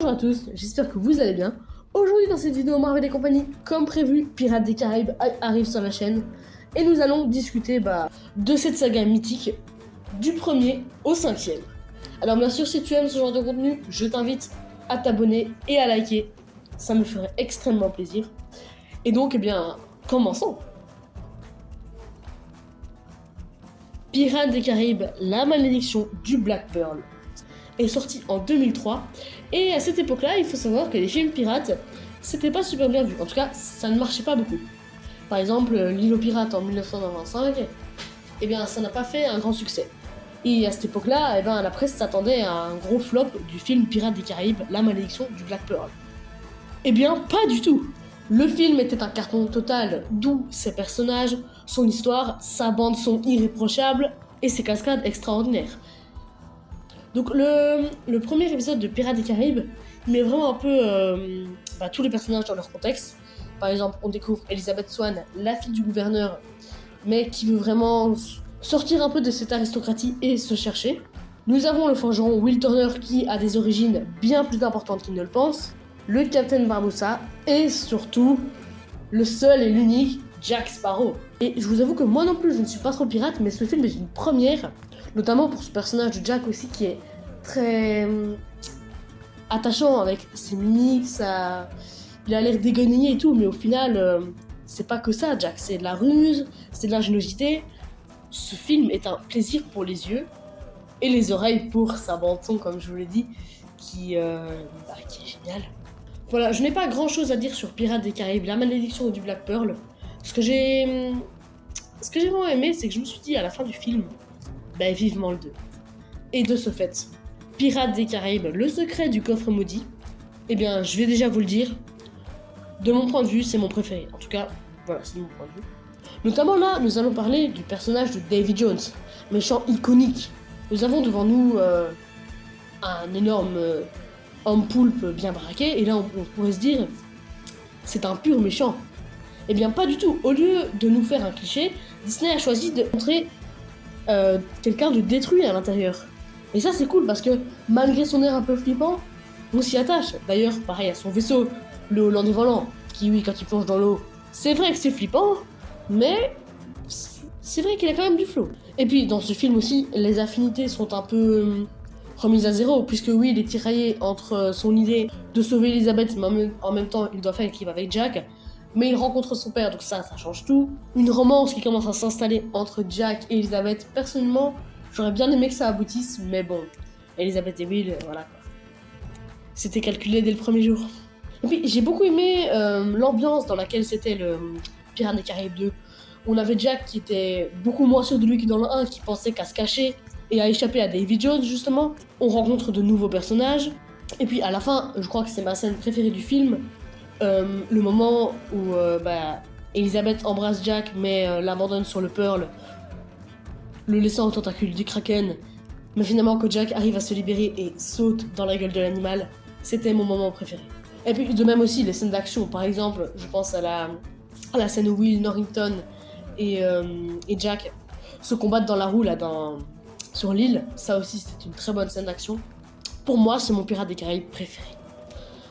Bonjour à tous, j'espère que vous allez bien. Aujourd'hui dans cette vidéo Marvel et compagnie, comme prévu, Pirates des Caraïbes arrive sur la chaîne. Et nous allons discuter de cette saga mythique, du 1er au 5e. Alors bien sûr, si tu aimes ce genre de contenu, je t'invite à t'abonner et à liker. Ça me ferait extrêmement plaisir. Et donc, commençons. Pirates des Caraïbes, la malédiction du Black Pearl est sorti en 2003, et à cette époque-là, il faut savoir que les films pirates, c'était pas super bien vu. En tout cas, ça ne marchait pas beaucoup. Par exemple, L'île aux pirates en 1995, ça n'a pas fait un grand succès. Et à cette époque-là, la presse s'attendait à un gros flop du film Pirates des Caraïbes, la malédiction du Black Pearl. Pas du tout. Le film était un carton total, d'où ses personnages, son histoire, sa bande son irréprochable et ses cascades extraordinaires. Donc le premier épisode de Pirates des Caraïbes met vraiment un peu tous les personnages dans leur contexte. Par exemple, on découvre Elizabeth Swann, la fille du gouverneur, mais qui veut vraiment sortir un peu de cette aristocratie et se chercher. Nous avons le forgeron Will Turner qui a des origines bien plus importantes qu'il ne le pense, le Capitaine Barbossa et surtout le seul et l'unique Jack Sparrow. Et je vous avoue que moi non plus je ne suis pas trop pirate, mais ce film est une première, notamment pour ce personnage de Jack aussi qui est très attachant avec ses mimiques, il a l'air déguenillé et tout, mais au final c'est pas que ça Jack, c'est de la ruse, c'est de l'ingéniosité. Ce film est un plaisir pour les yeux et les oreilles pour sa bande-son, comme je vous l'ai dit, qui est génial. Voilà, je n'ai pas grand chose à dire sur Pirates des Caraïbes, la malédiction du Black Pearl. Ce que j'ai vraiment aimé, c'est que je me suis dit à la fin du film, vivement le 2. Et de ce fait, Pirates des Caraïbes, le secret du coffre maudit, je vais déjà vous le dire, de mon point de vue, c'est mon préféré. En tout cas, voilà, c'est mon point de vue. Notamment là, nous allons parler du personnage de Davy Jones, méchant iconique. Nous avons devant nous un énorme homme poulpe bien braqué, et là on pourrait se dire, c'est un pur méchant. Pas du tout. Au lieu de nous faire un cliché, Disney a choisi de montrer quelqu'un de détruit à l'intérieur. Et ça c'est cool parce que malgré son air un peu flippant, on s'y attache. D'ailleurs, pareil à son vaisseau, le Hollandais volant, qui oui, quand il plonge dans l'eau, c'est vrai que c'est flippant, mais c'est vrai qu'il a quand même du flow. Et puis dans ce film aussi, les affinités sont un peu remises à zéro, puisque oui, il est tiraillé entre son idée de sauver Elizabeth, mais en même temps, il doit faire équipe avec Jack. Mais il rencontre son père, donc ça change tout. Une romance qui commence à s'installer entre Jack et Elizabeth. Personnellement, j'aurais bien aimé que ça aboutisse, mais bon, Elizabeth et Will, voilà quoi. C'était calculé dès le premier jour. Et puis j'ai beaucoup aimé l'ambiance dans laquelle c'était le Pirates des Caraïbes 2. On avait Jack qui était beaucoup moins sûr de lui que dans le 1, qui pensait qu'à se cacher et à échapper à Davy Jones justement. On rencontre de nouveaux personnages. Et puis à la fin, je crois que c'est ma scène préférée du film, le moment où Elizabeth embrasse Jack mais l'abandonne sur le Pearl, le laissant aux tentacules du Kraken, mais finalement que Jack arrive à se libérer et saute dans la gueule de l'animal. C'était mon moment préféré. Et puis de même aussi les scènes d'action, par exemple, je pense à la scène où Will, Norrington et Jack se combattent dans la roue là, sur l'île. Ça aussi c'était une très bonne scène d'action. Pour moi, c'est mon Pirates des Caraïbes préféré.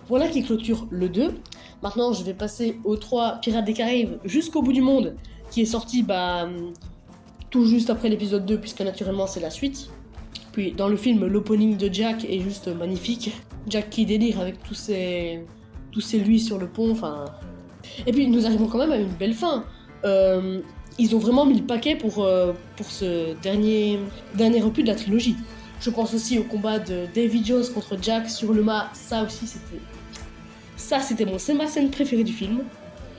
Voilà qui clôture le 2. Maintenant, je vais passer au 3 Pirates des Caraïbes jusqu'au bout du monde, qui est sorti tout juste après l'épisode 2, puisque naturellement c'est la suite. Puis dans le film, l'opening de Jack est juste magnifique. Jack qui délire avec tous ces lui sur le pont, Et puis nous arrivons quand même à une belle fin. Ils ont vraiment mis le paquet pour ce dernier opus de la trilogie. Je pense aussi au combat de Davy Jones contre Jack sur le mât. Ça aussi c'était bon. C'est ma scène préférée du film.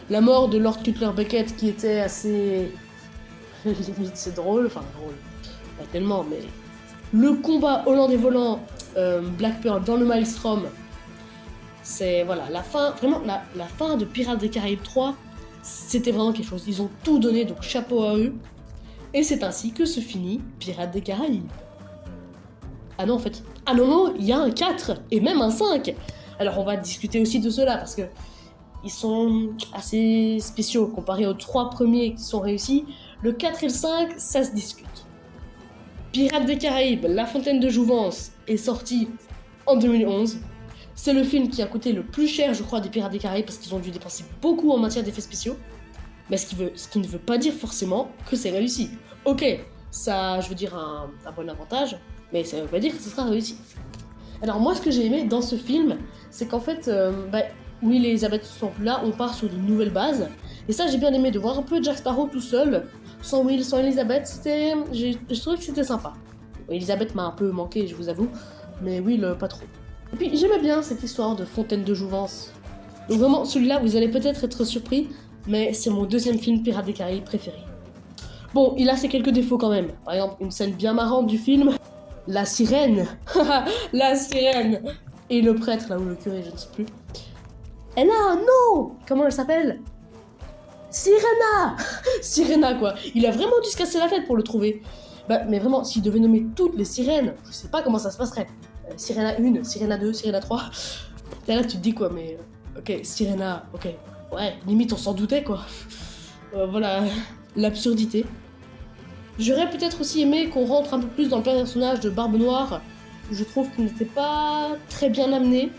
La mort de Lord Cutler Beckett qui était assez limite c'est drôle, pas tellement, mais le combat hollandais volant Black Pearl dans le Maelstrom, c'est voilà la fin, vraiment la fin de Pirates des Caraïbes 3, c'était vraiment quelque chose. Ils ont tout donné, donc chapeau à eux. Et c'est ainsi que se finit Pirates des Caraïbes. Ah non, il y a un 4 et même un 5. Alors on va discuter aussi de cela parce que ils sont assez spéciaux comparés aux 3 premiers qui sont réussis. Le 4 et le 5, ça se discute. Pirates des Caraïbes, La Fontaine de Jouvence est sorti en 2011. C'est le film qui a coûté le plus cher, je crois, des Pirates des Caraïbes parce qu'ils ont dû dépenser beaucoup en matière d'effets spéciaux. Mais ce qui ne veut pas dire forcément que c'est réussi. Ok, ça a, je veux dire, un bon avantage, mais ça veut pas dire que ce sera réussi. Alors moi, ce que j'ai aimé dans ce film, c'est qu'en fait, Will et Elizabeth sont plus là, on part sur de nouvelles bases. Et ça, j'ai bien aimé de voir un peu Jack Sparrow tout seul, sans Will, sans Elizabeth, je trouvais que c'était sympa. Elizabeth m'a un peu manqué, je vous avoue, mais Will, pas trop. Et puis, j'aimais bien cette histoire de fontaine de jouvence. Donc vraiment, celui-là, vous allez peut-être être surpris, mais c'est mon deuxième film Pirates des Caraïbes préféré. Bon, il a ses quelques défauts quand même. Par exemple, une scène bien marrante du film, la sirène. La sirène. Et le prêtre, là, ou le curé, je ne sais plus. Elle a un nom. Comment elle s'appelle? Sirena. Sirena, quoi. Il a vraiment dû se casser la tête pour le trouver. Bah, mais vraiment, s'il devait nommer toutes les sirènes, je sais pas comment ça se passerait. Sirena 1, Sirena 2, Sirena 3. Et là, tu te dis quoi, mais... Ok, Sirena, ok. Ouais, limite, on s'en doutait, quoi. Voilà, l'absurdité. J'aurais peut-être aussi aimé qu'on rentre un peu plus dans le personnage de Barbe Noire. Je trouve qu'il n'était pas très bien amené.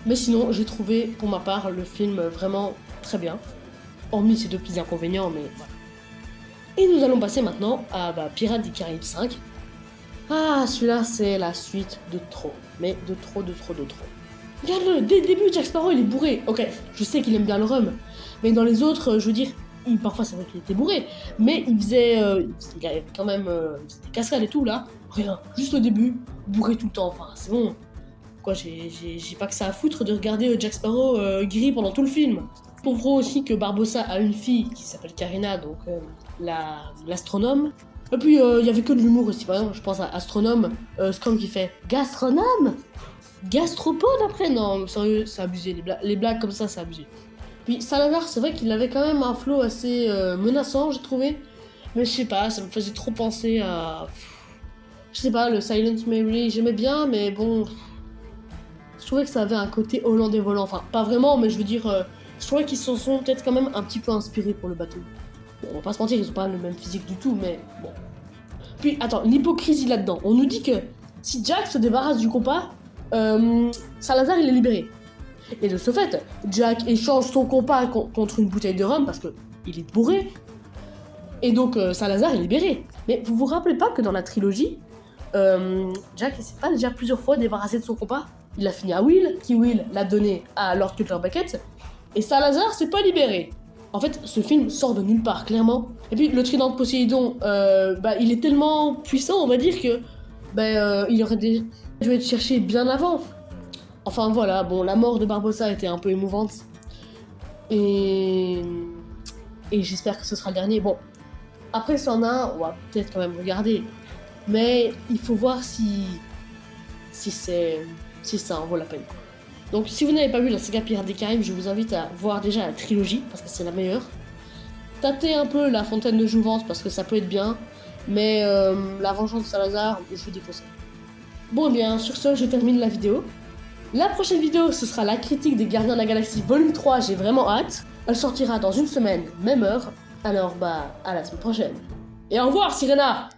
Mais sinon, j'ai trouvé, pour ma part, le film vraiment très bien. Hormis ces deux petits inconvénients, mais voilà. Et nous allons passer maintenant à Pirates des Caraïbes 5. Ah, celui-là, c'est la suite de trop. Mais de trop. Regarde-le, dès le début, Jack Sparrow, il est bourré. Ok, je sais qu'il aime bien le rhum. Mais dans les autres, je veux dire, parfois c'est vrai qu'il était bourré. Mais il avait quand même des cascades et tout, là. Rien, juste au début, bourré tout le temps. Enfin, c'est bon. Quoi, j'ai pas que ça à foutre de regarder Jack Sparrow gris pendant tout le film. On comprend aussi que Barbossa a une fille qui s'appelle Karina, donc l'astronome. Et puis il y avait que de l'humour aussi, par exemple, je pense à Astronome, Scrum qui fait Gastronome, Gastropode après, non, sérieux, c'est abusé, les blagues comme ça, c'est abusé. Puis Salazar, c'est vrai qu'il avait quand même un flow assez menaçant, j'ai trouvé, mais je sais pas, ça me faisait trop penser à... Je sais pas, le Silent Mary, j'aimais bien, mais bon... Je trouvais que ça avait un côté hollandais volant, enfin, pas vraiment, mais je veux dire... Je trouvais qu'ils s'en sont peut-être quand même un petit peu inspirés pour le bateau. Bon, on va pas se mentir, ils ont pas le même physique du tout, mais bon. Puis, attends, l'hypocrisie là-dedans. On nous dit que si Jack se débarrasse du compas, Salazar, il est libéré. Et de ce fait, Jack échange son compas contre une bouteille de rhum parce que il est bourré. Et donc, Salazar est libéré. Mais vous vous rappelez pas que dans la trilogie, Jack, il s'est pas déjà plusieurs fois débarrassé de son compas? Il a fini à Will, qui Will l'a donné à Lord Cutler Bucket, et Salazar s'est pas libéré. En fait, ce film sort de nulle part, clairement. Et puis, le trident de Poséidon, il est tellement puissant, on va dire, que il aurait dû être cherché bien avant. Enfin, voilà, bon, la mort de Barbossa était un peu émouvante. Et j'espère que ce sera le dernier. Bon, après, s'il y en a un, on va peut-être quand même regarder. Mais il faut voir si ça en vaut la peine. Donc si vous n'avez pas vu la saga Pirates des Caraïbes, je vous invite à voir déjà la trilogie, parce que c'est la meilleure. Tâtez un peu la fontaine de jouvence, parce que ça peut être bien. Mais la vengeance de Salazar, je vous déconseille. Bon, et bien, sur ce, je termine la vidéo. La prochaine vidéo, ce sera la critique des Gardiens de la Galaxie volume 3, j'ai vraiment hâte. Elle sortira dans une semaine, même heure. Alors, à la semaine prochaine. Et au revoir, Sirena!